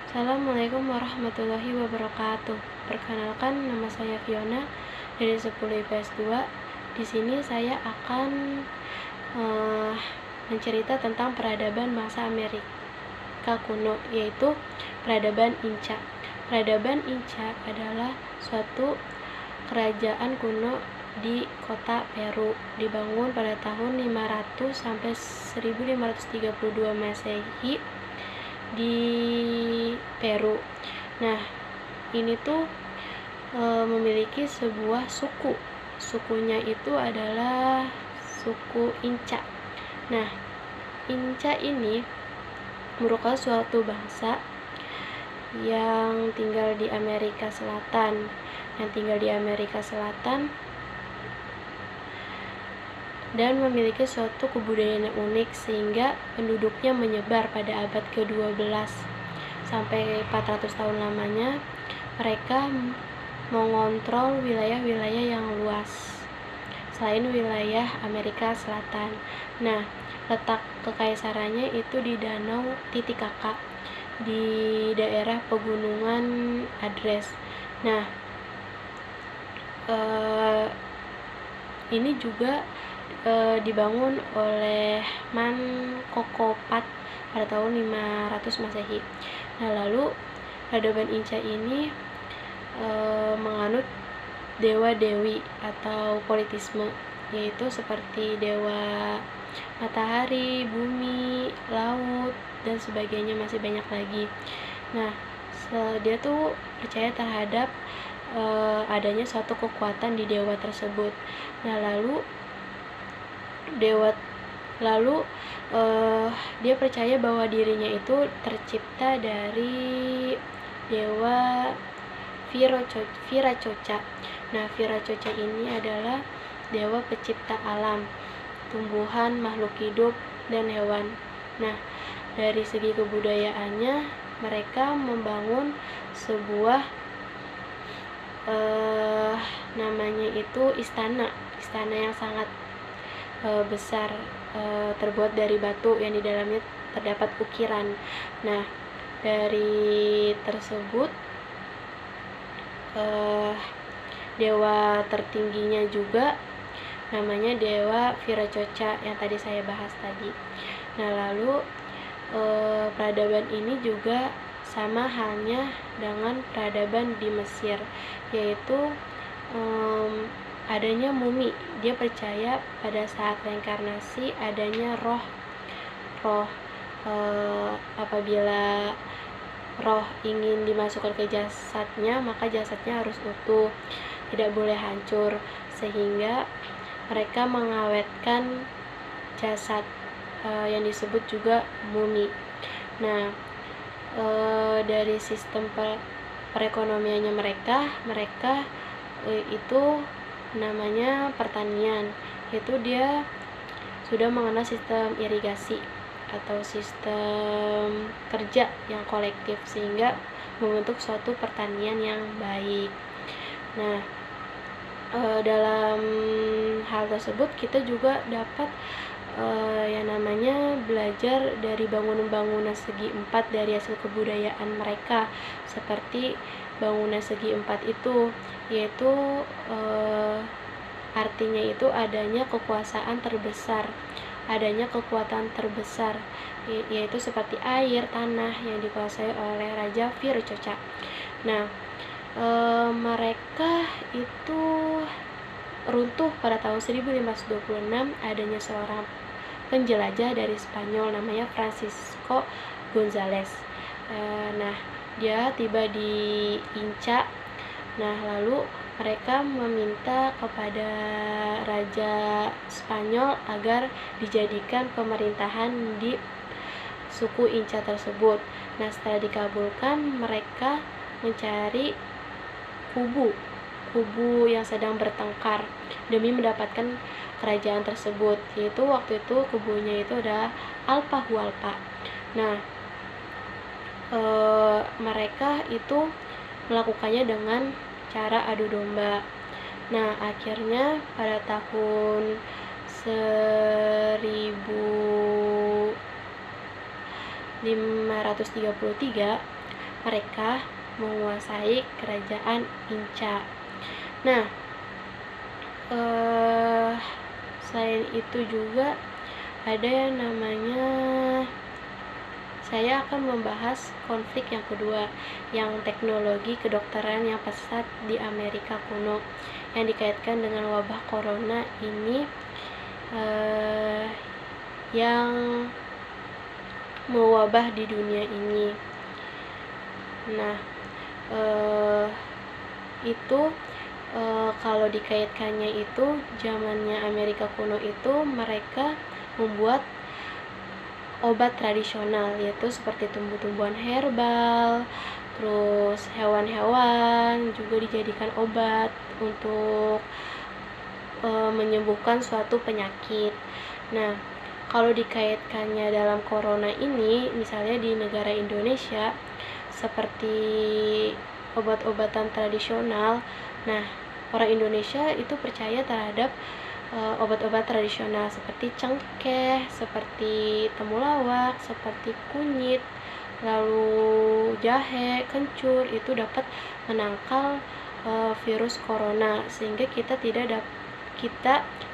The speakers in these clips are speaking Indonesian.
Assalamualaikum warahmatullahi wabarakatuh. Perkenalkan, nama saya Fiona dari 10 IPS 2. Di sini saya akan mencerita tentang peradaban bangsa Amerika kuno, yaitu peradaban Inca. Peradaban Inca adalah suatu kerajaan kuno di kota Peru, dibangun pada tahun 500 sampai 1532 Masehi di Peru. Nah, ini tuh memiliki sebuah suku. Sukunya itu adalah suku Inca. Nah, Inca ini merupakan suatu bangsa yang tinggal di Amerika Selatan. Dan memiliki suatu kebudayaan yang unik sehingga penduduknya menyebar pada abad ke-12 sampai 400 tahun lamanya. Mereka mengontrol wilayah-wilayah yang luas selain wilayah Amerika Selatan. Nah, letak kekaisarannya itu di Danau Titicaca di daerah pegunungan Andres. Nah, ini juga dibangun oleh Mancocopat pada tahun 500 Masehi. Nah, lalu peradaban Inca ini menganut dewa-dewi atau politisme, yaitu seperti dewa matahari, bumi, laut, dan sebagainya, masih banyak lagi. Nah, dia tuh percaya terhadap adanya suatu kekuatan di dewa tersebut. Nah, lalu dia percaya bahwa dirinya itu tercipta dari dewa Viracocha. Nah, Viracocha ini adalah dewa pencipta alam, tumbuhan, makhluk hidup, dan hewan. Nah, dari segi kebudayaannya, mereka membangun sebuah namanya itu istana yang sangat besar, terbuat dari batu yang di dalamnya terdapat ukiran. Nah, dari tersebut dewa tertingginya juga namanya dewa Viracocha yang tadi saya bahas tadi. Nah, lalu peradaban ini juga sama halnya dengan peradaban di Mesir, yaitu adanya mumi. Dia percaya pada saat reinkarnasi adanya roh apabila roh ingin dimasukkan ke jasadnya, maka jasadnya harus utuh, tidak boleh hancur, sehingga mereka mengawetkan jasad yang disebut juga mumi. Nah, dari sistem perekonomiannya mereka itu namanya pertanian, yaitu dia sudah mengenal sistem irigasi atau sistem kerja yang kolektif sehingga membentuk suatu pertanian yang baik. Nah, dalam hal tersebut kita juga dapat yang namanya belajar dari bangunan-bangunan segi empat dari hasil kebudayaan mereka, seperti bangunan segi empat itu, yaitu artinya itu adanya kekuatan terbesar, yaitu seperti air, tanah yang dikuasai oleh Raja Viracocha. Nah, mereka itu runtuh pada tahun 1526 adanya seorang penjelajah dari Spanyol namanya Francisco González. Nah, dia tiba di Inca. Nah, lalu mereka meminta kepada Raja Spanyol agar dijadikan pemerintahan di suku Inca tersebut. Nah, setelah dikabulkan, mereka mencari kubu yang sedang bertengkar demi mendapatkan kerajaan tersebut, yaitu waktu itu kubunya itu adalah Atahualpa. Nah, mereka itu melakukannya dengan cara adu domba. Nah, akhirnya pada tahun 1533 mereka menguasai kerajaan Inca. Nah, selain itu juga ada yang namanya, saya akan membahas konflik yang kedua, yang teknologi kedokteran yang pesat di Amerika kuno, yang dikaitkan dengan wabah corona ini, yang mewabah di dunia ini. Nah, itu kalau dikaitkannya itu zamannya Amerika kuno itu mereka membuat obat tradisional, yaitu seperti tumbuh-tumbuhan herbal, terus hewan-hewan juga dijadikan obat untuk menyembuhkan suatu penyakit. Nah, kalau dikaitkannya dalam corona ini, misalnya di negara Indonesia, seperti obat-obatan tradisional, nah, orang Indonesia itu percaya terhadap obat-obat tradisional seperti cengkeh, seperti temulawak, seperti kunyit, lalu jahe, kencur, itu dapat menangkal virus corona, sehingga kita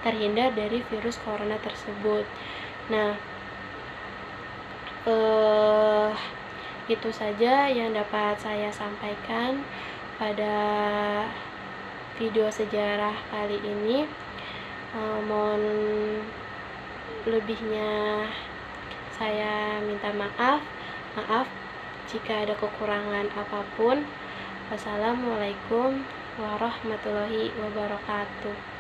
terhindar dari virus corona tersebut. Nah, itu saja yang dapat saya sampaikan pada video sejarah kali ini. Mohon lebihnya saya minta maaf jika ada kekurangan apapun. Wassalamualaikum warahmatullahi wabarakatuh.